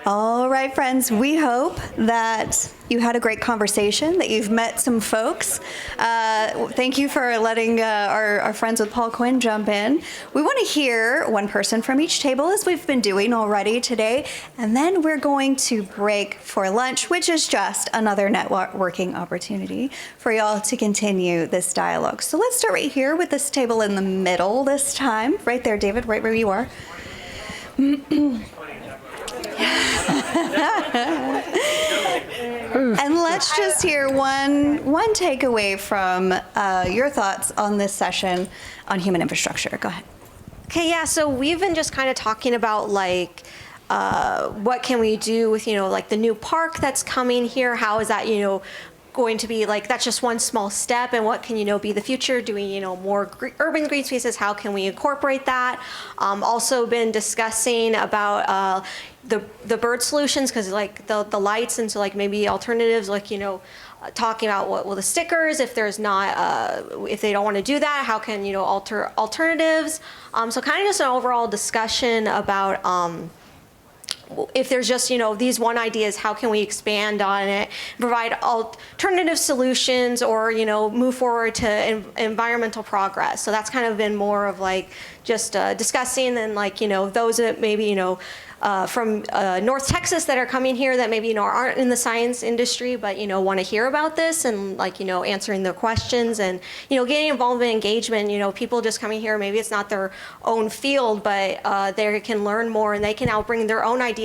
All right, friends, we hope that you had a great conversation, that you've met some folks. Thank you for letting our friends with Paul Quinn jump in. We want to hear one person from each table, as we've been doing already today, and then we're going to break for lunch, which is just another networking opportunity for y'all to continue this dialogue. So let's start right here with this table in the middle this time. Right there, David, right where you are. And let's just hear one takeaway from your thoughts on this session on human infrastructure. Go ahead. Okay, yeah, so we've been just kind of talking about like what can we do with, like the new park that's coming here? How is that, going to be like, that's just one small step, and what can, be the future? Doing, more urban green spaces, how can we incorporate that? Also been discussing about the bird solutions, because like the lights, and so like maybe alternatives, like, talking about what will the stickers, if there's not, if they don't want to do that, how can, alter alternatives? So kind of just an overall discussion about, if there's just, these one ideas, how can we expand on it, provide alternative solutions, or, move forward to environmental progress. So that's kind of been more of like just discussing, and like, those that maybe, from North Texas that are coming here that maybe, aren't in the science industry, but, want to hear about this, and like, answering their questions, and, getting involved in engagement. People just coming here, maybe it's not their own field, but they can learn more, and they can now bring their own ideas,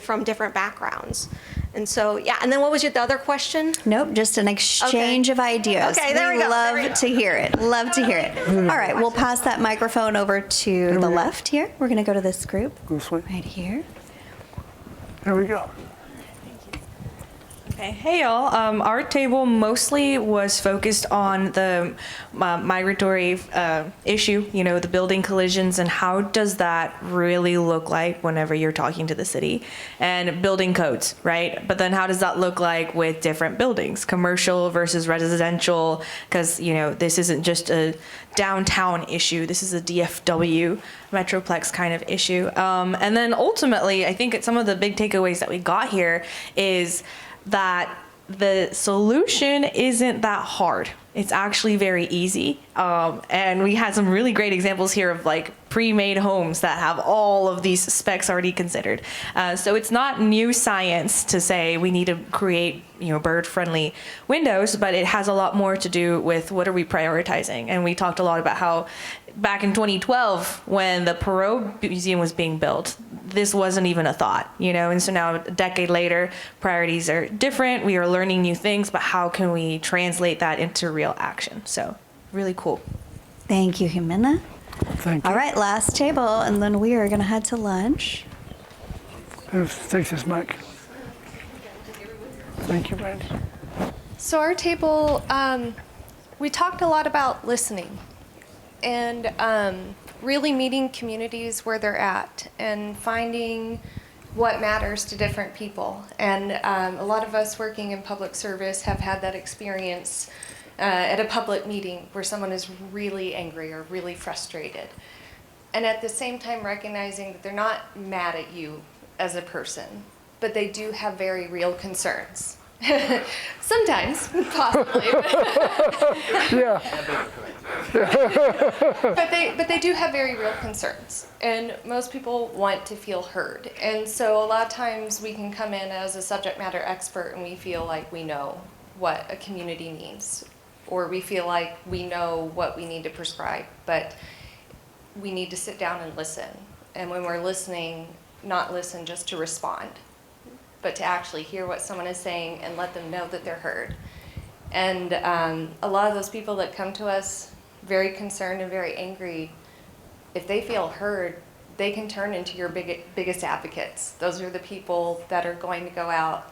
from different backgrounds. And so, yeah, and then what was the other question? Nope, just an exchange of ideas. Okay, there we go. Love to hear it. Love to hear it. All right, we'll pass that microphone over to the left here. We're going to go to this group right here. There we go. Okay. Hey y'all, our table mostly was focused on the migratory issue, the building collisions, and how does that really look like whenever you're talking to the city, and building codes, right? But then how does that look like with different buildings, commercial versus residential? Because, this isn't just a downtown issue, this is a DFW Metroplex kind of issue. And then ultimately, I think some of the big takeaways that we got here is that the solution isn't that hard. It's actually very easy. And we had some really great examples here of like pre-made homes that have all of these specs already considered. So it's not new science to say we need to create, bird-friendly windows, but it has a lot more to do with what are we prioritizing. And we talked a lot about how back in 2012, when the Perot Museum was being built, this wasn't even a thought, and so now a decade later, priorities are different. We are learning new things, but how can we translate that into real action? So really cool. Thank you, Jimena. Thank you. All right, last table, and then we are going to head to lunch. Take this mic. Thank you, Randy. So our table, we talked a lot about listening, and really meeting communities where they're at, and finding what matters to different people. And a lot of us working in public service have had that experience at a public meeting where someone is really angry or really frustrated. And at the same time recognizing that they're not mad at you as a person, but they do have very real concerns. Sometimes, possibly. Yeah. But they do have very real concerns, and most people want to feel heard. And so a lot of times we can come in as a subject matter expert, and we feel like we know what a community needs, or we feel like we know what we need to prescribe, but we need to sit down and listen. And when we're listening, not listen just to respond, but to actually hear what someone is saying and let them know that they're heard. And a lot of those people that come to us very concerned and very angry, if they feel heard, they can turn into your biggest advocates. Those are the people that are going to go out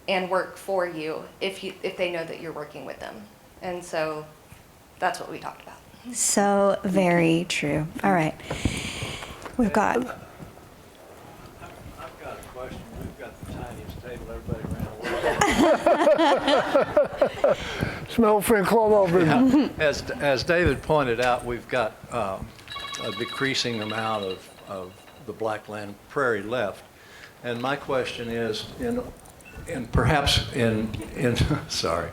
and work for you if they know that you're working with them. And so that's what we talked about. So very true. All right. We've got... I've got a question. We've got the tiniest table. Everybody ran away. Smell free club over. Yeah. As David pointed out, we've got a decreasing amount of the Blackland Prairie left. And my question is, perhaps sorry,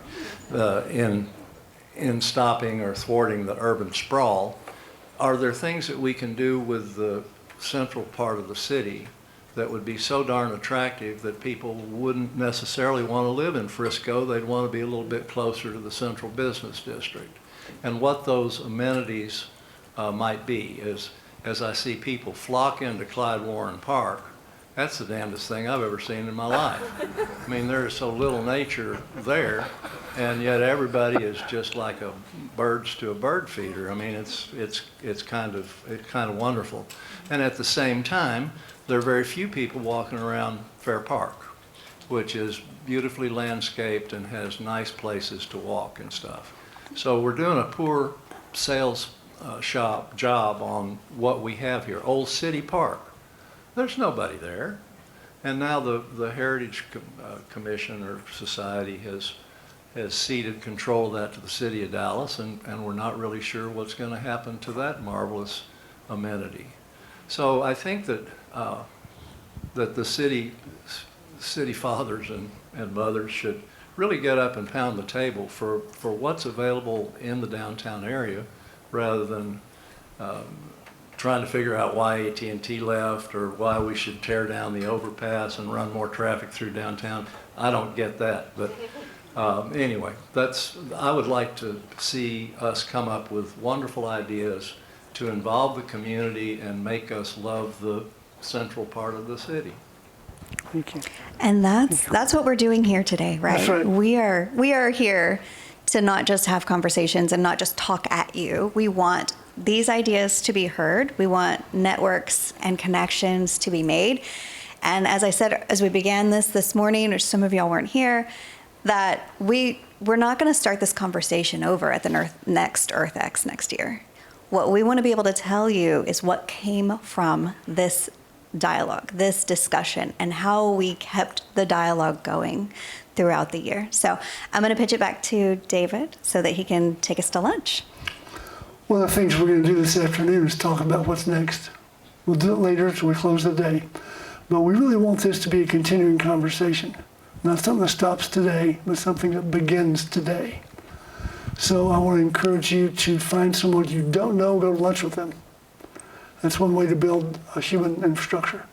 in stopping or thwarting the urban sprawl, are there things that we can do with the central part of the city that would be so darn attractive that people wouldn't necessarily want to live in Frisco? They'd want to be a little bit closer to the central business district. And what those amenities might be as I see people flock into Clyde Warren Park. That's the damnedest thing I've ever seen in my life. I mean, there is so little nature there, and yet everybody is just like a birds to a bird feeder. I mean, it's kind of wonderful. And at the same time, there are very few people walking around Fair Park, which is beautifully landscaped and has nice places to walk and stuff. So we're doing a poor sales job on what we have here. Old City Park. There's nobody there. And now the Heritage Commission or Society has ceded control of that to the city of Dallas, and we're not really sure what's going to happen to that marvelous amenity. So I think that that the city fathers and mothers should really get up and pound the table for what's available in the downtown area, rather than trying to figure out why AT&T left or why we should tear down the overpass and run more traffic through downtown. I don't get that, but anyway, I would like to see us come up with wonderful ideas to involve the community and make us love the central part of the city. Thank you. And that's what we're doing here today, right? That's right. We are here to not just have conversations and not just talk at you. We want these ideas to be heard. We want networks and connections to be made. And as I said, as we began this morning, or some of y'all weren't here, that we're not going to start this conversation over at the next EarthX next year. What we want to be able to tell you is what came from this dialogue, this discussion, and how we kept the dialogue going throughout the year. So I'm going to pitch it back to David so that he can take us to lunch. One of the things we're going to do this afternoon is talk about what's next. We'll do it later as we close the day. But we really want this to be a continuing conversation. Not something that stops today, but something that begins today. So I want to encourage you to find someone you don't know, go to lunch with them. That's one way to build a human infrastructure,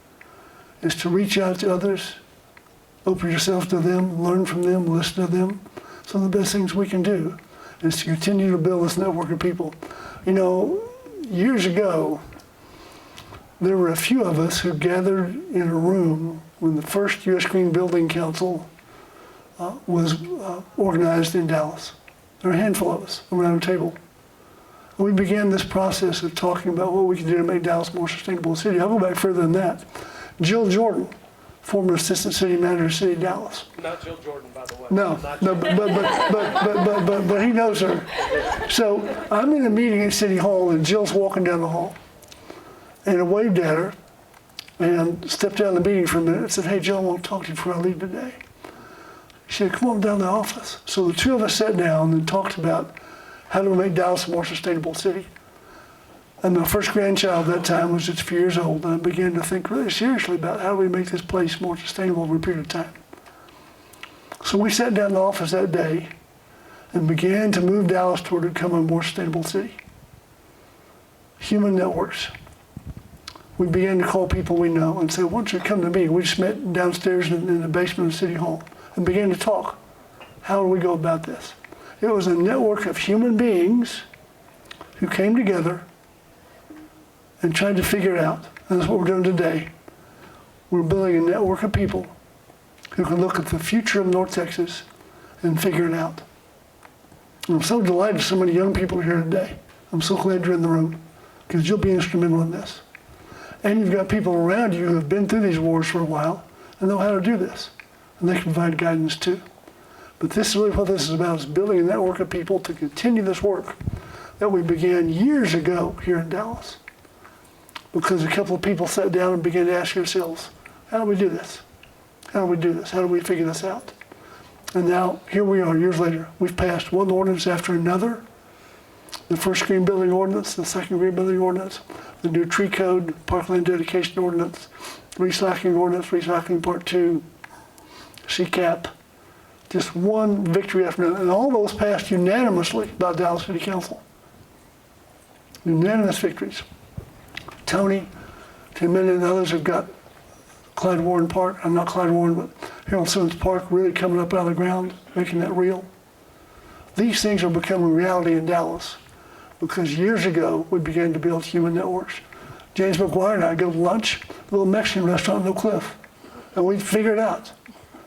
is to reach out to others, open yourself to them, learn from them, listen to them. Some of the best things we can do is to continue to build this network of people. You know, years ago, there were a few of us who gathered in a room when the first U.S. Green Building Council was organized in Dallas. There were a handful of us around a table. We began this process of talking about what we could do to make Dallas a more sustainable city. I'll go back further than that. Jill Jordan, former assistant city manager of the city of Dallas. Not Jill Jordan, by the way. No, but he knows her. So I'm in a meeting at City Hall, and Jill's walking down the hall. And I waved at her and stepped out of the meeting for a minute and said, "Hey, Jill, I want to talk to you before I leave today." She said, "Come on down to the office." So the two of us sat down and talked about how do we make Dallas a more sustainable city. And my first grandchild at that time was just a few years old, and I began to think really seriously about how do we make this place more sustainable over a period of time. So we sat down in the office that day and began to move Dallas toward becoming a more sustainable city. Human networks. We began to call people we know and say, "Why don't you come to me?" We just met downstairs in the basement of City Hall and began to talk. How do we go about this? It was a network of human beings who came together and tried to figure it out. And that's what we're doing today. We're building a network of people who can look at the future of North Texas and figure it out. And I'm so delighted so many young people are here today. I'm so glad you're in the room, because you'll be instrumental in this. And you've got people around you who have been through these wars for a while and know how to do this. And they can provide guidance too. But this is really what this is about, is building a network of people to continue this work that we began years ago here in Dallas. Because a couple of people sat down and began to ask yourselves, how do we do this? How do we do this? How do we figure this out? And now, here we are, years later. We've passed one ordinance after another. The first green building ordinance, the second green building ordinance, the new tree code, parkland dedication ordinance, recycling ordinance, recycling part 2, CCAP, just one victory after another. And all those passed unanimously by Dallas City Council. Unanimous victories. Tony, Tim Minden, and others have got Clyde Warren Park, not Clyde Warren, but Harold Simmons Park really coming up out of the ground, making that real. These things are becoming reality in Dallas because years ago we began to build human networks. James McGuire and I go to lunch, a little Mexican restaurant in Oak Cliff, and we figure it out.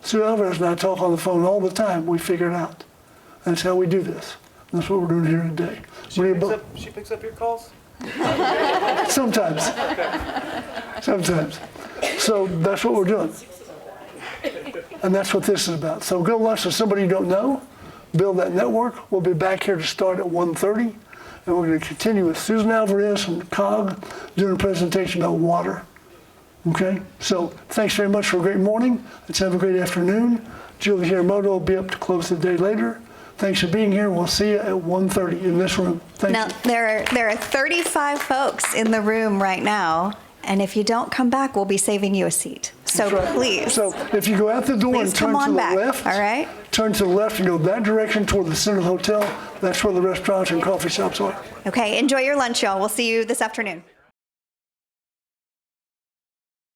Sue Alvarez and I talk on the phone all the time. We figure it out. That's how we do this. And that's what we're doing here today. She picks up your calls? Sometimes. Sometimes. So that's what we're doing. And that's what this is about. So go lunch with somebody you don't know, build that network. We'll be back here to start at 1:30. And we're going to continue with Susan Alvarez and COG doing a presentation on water. Okay? So thanks very much for a great morning. Let's have a great afternoon. Julie Hiramoto will be up to close the day later. Thanks for being here. We'll see you at 1:30 in this room. Thank Now, you. there are 35 folks in the room right now, and if you don't come back, we'll be saving you a seat. So That's right. please. So if you go out the door Please and turn come to on the back, left, all right? turn to the left and go that direction toward the center of the hotel, that's where the restaurants and coffee shops are. Okay, enjoy your lunch, y'all. We'll see you this afternoon.